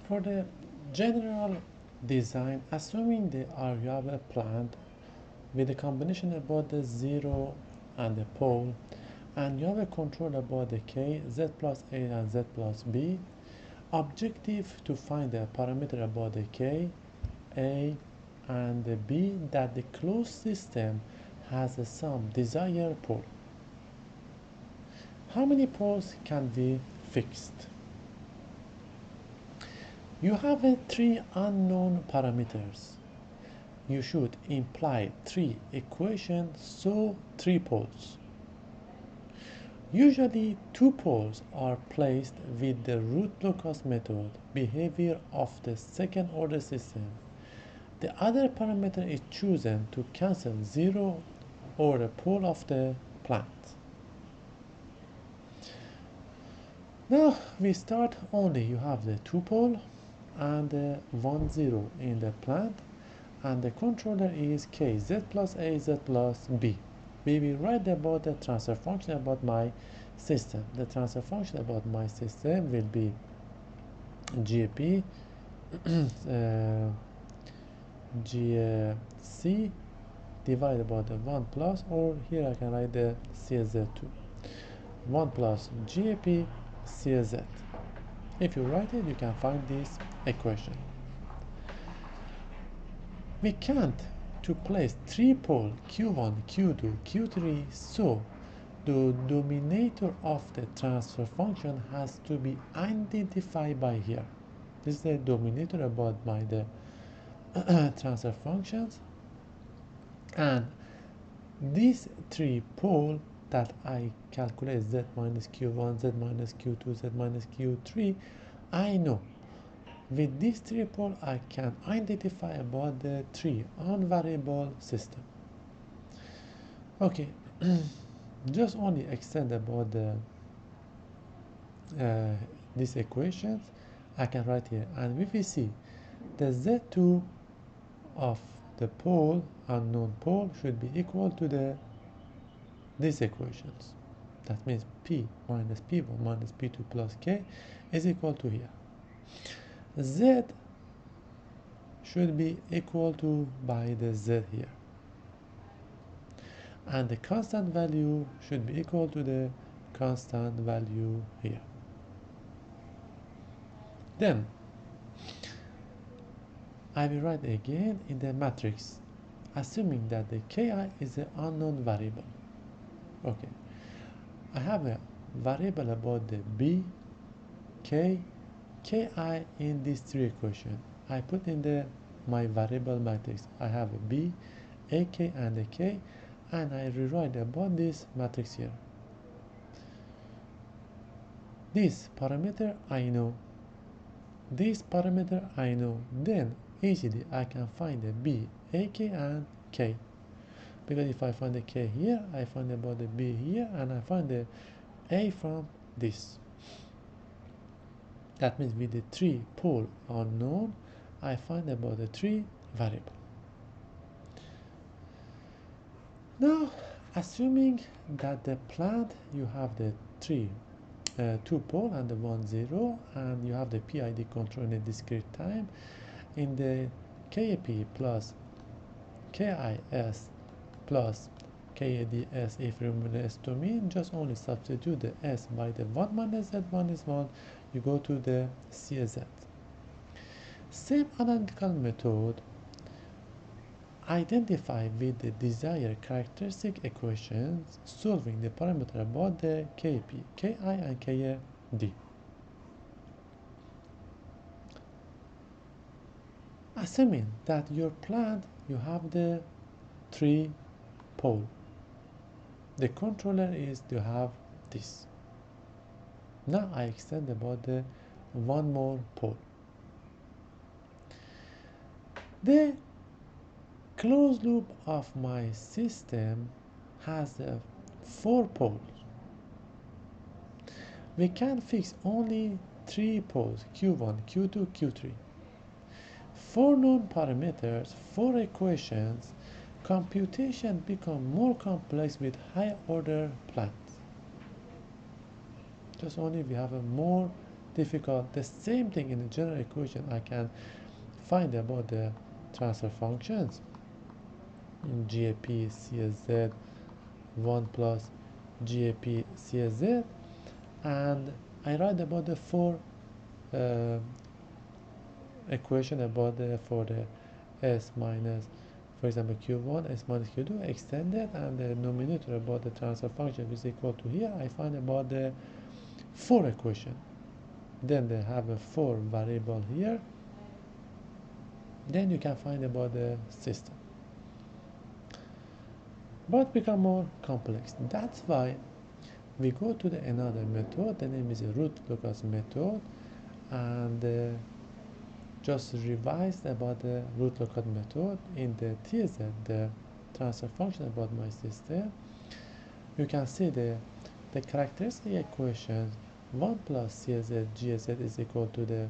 For the general design, assuming that you have a plant with a combination about the 0 and the pole, and you have a control about the k, z plus a and z plus b, objective to find the parameter about the k, a, and the b that the closed system has some desired pole. How many poles can be fixed? You have three unknown parameters. You should imply three equations, so 3 poles. Usually 2 poles are placed with the root locus method behavior of the second order system. The other parameter is chosen to cancel 0 or the pole of the plant. Now we start only you have the 2 pole and 1 0 in the plant, and the controller is k, z plus a, z plus b. We will write about the transfer function about my system. The transfer function about my system will be gp gc divided by the 1 plus, or here I can write the cz2, 1 plus gap cz. If you write it, you can find this equation. We can't to place 3 pole q1, q2, q3, so the denominator of the transfer function has to be identified by here. This is the denominator about by the transfer functions, and these 3 pole that I calculate z minus q1, z minus q2, z minus q3, I know with these 3 pole I can identify about the 3 unvariable system. Okay, just only extend about the these equations I can write here, and if we see the z2 of the pole, unknown pole, should be equal to these equations. That means p minus p1 minus p2 plus k is equal to here. Z should be equal to by the z here, and the constant value should be equal to the constant value here. Then I will write again in the matrix, assuming that the ki is an unknown variable. Okay, I have a variable about the b, k, ki in these 3 equations. I put in my variable matrix. I have a b, ak, and a k, and I rewrite about this matrix here. This parameter I know. This parameter I know. Then easily I can find the b, ak, and k. Because if I find the k here, I find about the b here, and I find the a from this. That means with the 3 pole unknown, I find about the 3 variable. Now, assuming that the plant you have the 2 pole and the 1 0, and you have the PID control in a discrete time, in the KAP plus KIS plus KADS, if you remember the S to mean, just only substitute the S by the 1 minus Z1 is 1, you go to the CZ. Same analytical method, identify with the desired characteristic equations, solving the parameter about the KP, KI, and KD. Assuming that your plant, you have the 3 pole. The controller is to have this. Now I extend about the 1 more pole. The closed loop of my system has 4 poles. We can fix only 3 poles, Q1, Q2, Q3. 4 known parameters, 4 equations. Computation become more complex with high order plants. Just only we have a more difficult. The same thing in the general equation I can find about the transfer functions in GAP CSZ 1 plus GAP CSZ, and I write about the four equation about the for the S minus, for example, Q1 S minus Q2 extended, and the numerator about the transfer function is equal to here. I find about the four equation. Then they have a four variable here. Then you can find about the system, but become more complex. That's why we go to the another method. The name is a root locus method, and just revised about the root locus method in the TZ, the transfer function about my system. You can see the characteristic equation 1 plus CZ GZ is equal to the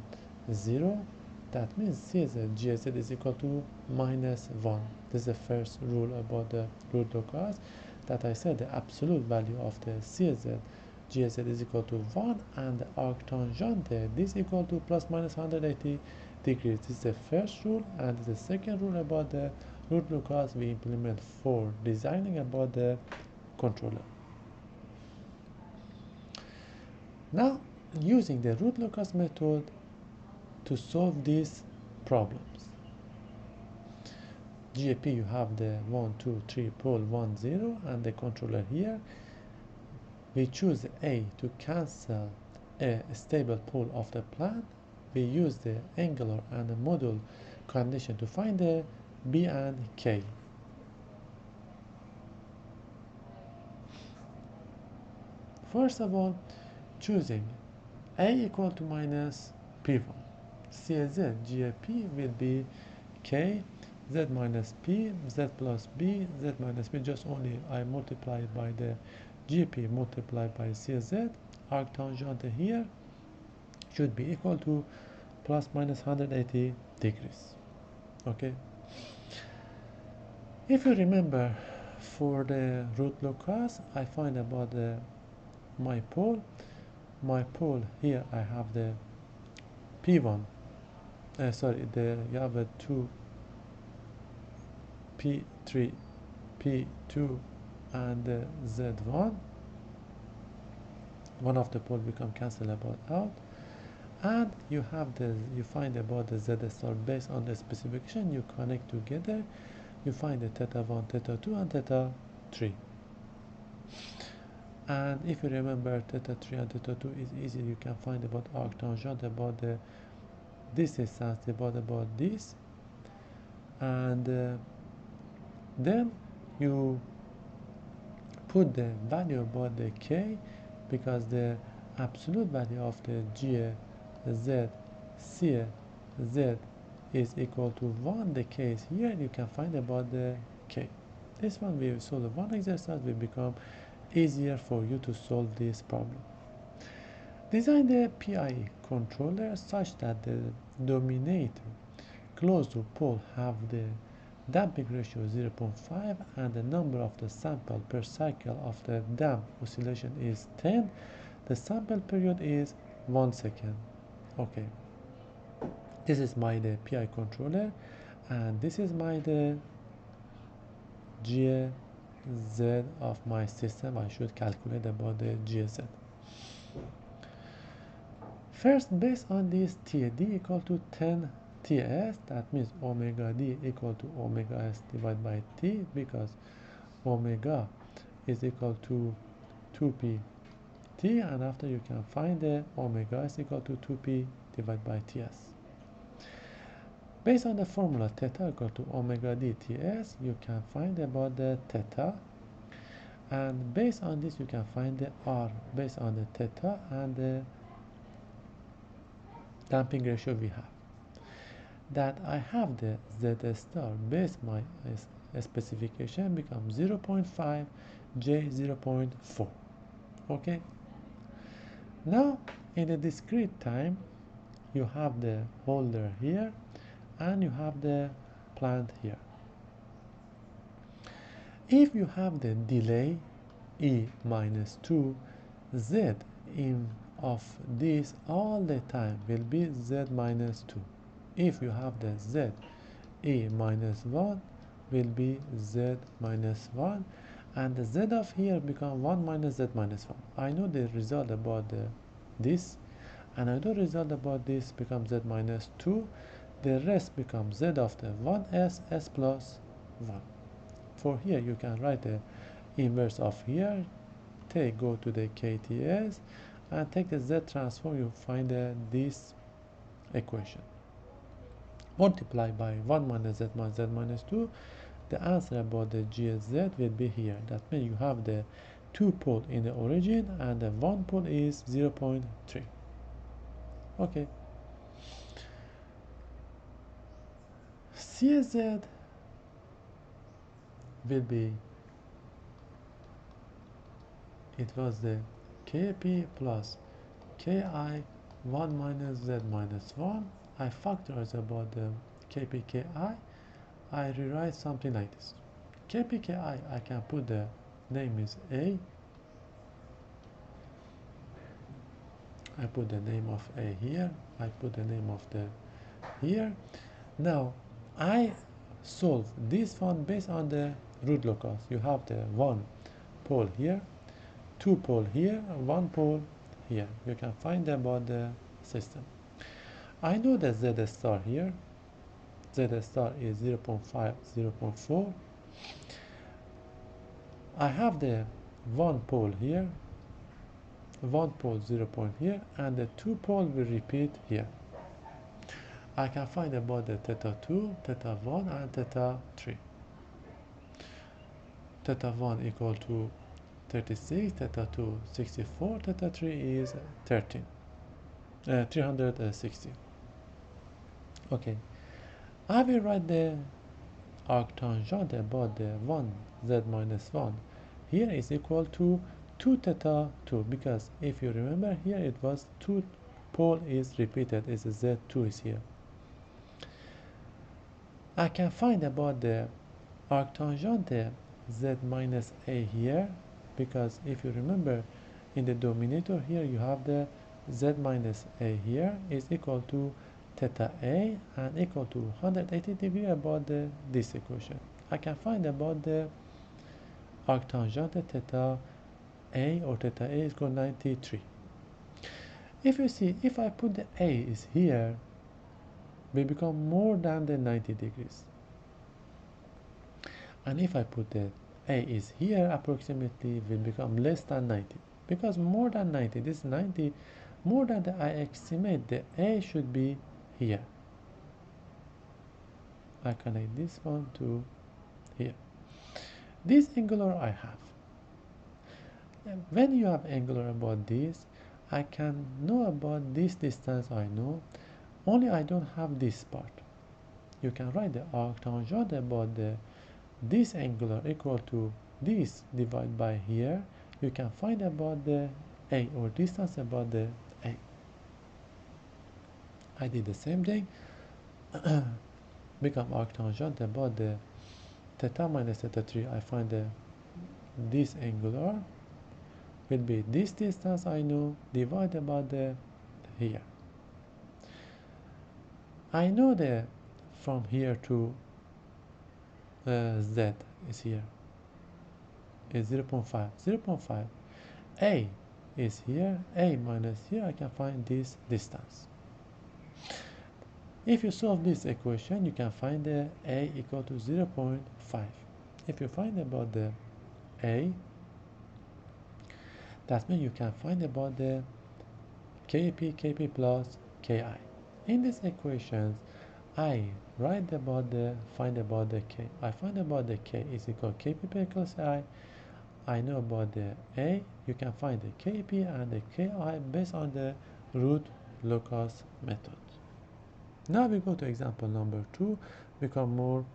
0. That means CZ GZ is equal to minus 1. This is the first rule about the root locus, that I said the absolute value of the CZ GZ is equal to 1, and the arctangent this is equal to plus minus 180 degrees. This is the first rule, and the second rule about the root locus we implement for designing about the controller. Now, using the root locus method to solve these problems. GAP, you have the 1, 2, 3 pole 1, 0, and the controller here. We choose A to cancel a stable pole of the plan. We use the angular and the module condition to find the B and K. First of all, choosing A equal to minus P1. CZ GAP will be K, Z minus P, Z plus B, Z minus P. Just only I multiply it by the GAP multiplied by CZ. Arctangent here should be equal to plus minus 180 degrees. Okay. If you remember, for the root locus, I find about my pole. My pole here, I have the P1. You have a 2 P3, P2, and Z1. One of the pole become cancelable out, and you find about the Z star based on the specification. You connect together. You find the theta 1, theta 2, and theta 3. And if you remember, theta 3 and theta 2 is easy. You can find about arctangent about this distance about this, and then you put the value about the K, because the absolute value of the G, Z, C, Z is equal to 1. The K is here. You can find about the K. This one we solve one exercise will become easier for you to solve this problem. Design the PI controller such that the dominator closed loop pole have the damping ratio 0.5 and the number of the sample per cycle of the damp oscillation is 10. The sample period is 1 second. Okay, this is my PI controller, and this is my GZ of my system. I should calculate about the GZ. First, based on this T, D equal to 10 TS, that means omega D equal to omega S divided by T, because omega is equal to 2p T, and after you can find the omega is equal to 2p divided by TS. Based on the formula theta equal to omega D TS, you can find about the theta, and based on this you can find the R based on the theta and the damping ratio we have. That I have the Z star based my specification becomes 0.5, J 0.4. Okay. Now in the discrete time, you have the holder here and you have the plant here. If you have the delay E minus 2, Z in of this all the time will be z minus 2. If you have the z a minus 1 will be z minus 1, and the z of here become 1 minus z minus 1. I know the result about this, and I know the result about this becomes z minus 2. The rest becomes z of the 1s s plus 1. For here you can write the inverse of here, go to the KTS and take the z transform, you find this equation. Multiply by 1 minus z minus 2, the answer about the GZ will be here. That means you have the 2 pole in the origin and the 1 pole is 0.3. Okay. CZ will be, it was the KP plus KI 1 minus z minus 1. I factorize about the KP KI. I rewrite something like this. KP KI, I can put the name is A. I put the name of A here. I put the name of the here. Now I solve this one based on the root locus. You have the 1 pole here, 2 pole here, and 1 pole here. You can find about the system. I know that Z star here. Z star is 0.5, 0.4. I have the 1 pole here, 1 pole 0 point here, and the 2 pole will repeat here. I can find about the theta 2, theta 1, and theta 3. Theta 1 equal to 36, theta 2 64, theta 3 is 360. Okay, I will write the arctangent about the 1 z minus 1 here is equal to 2 theta 2, because if you remember here it was 2 pole is repeated, is z2 is here. I can find about the arctangent z minus a here, because if you remember in the denominator here you have the z minus a here is equal to theta a and equal to 180 degree about this equation. I can find about the arctangent theta a, or theta a is equal to 93. If you see, if I put the a is here, will become more than the 90 degrees. And if I put the a is here, approximately will become less than 90. Because more than 90, this 90, more than the I estimate the a should be here. I connect this one to here. This angular I have. When you have angular about this, I can know about this distance I know, only I don't have this part. You can write the arctangent about this angular equal to this divided by here. You can find about the a, or distance about the a. I did the same thing. Become arctangent about the theta minus theta 3. I find this angular will be this distance I know divided by the here. I know that from here to z is here is 0.5. 0.5. A is here. A minus here. I can find this distance. If you solve this equation, you can find the a equal to 0.5. If you find about the a, that means you can find about the kp plus ki. In these equations, I write about the, find about the k. I find about the k is equal to kp plus I. I know about the a. You can find the kp and the ki based on the root locus method. Now we go to example number 2, become more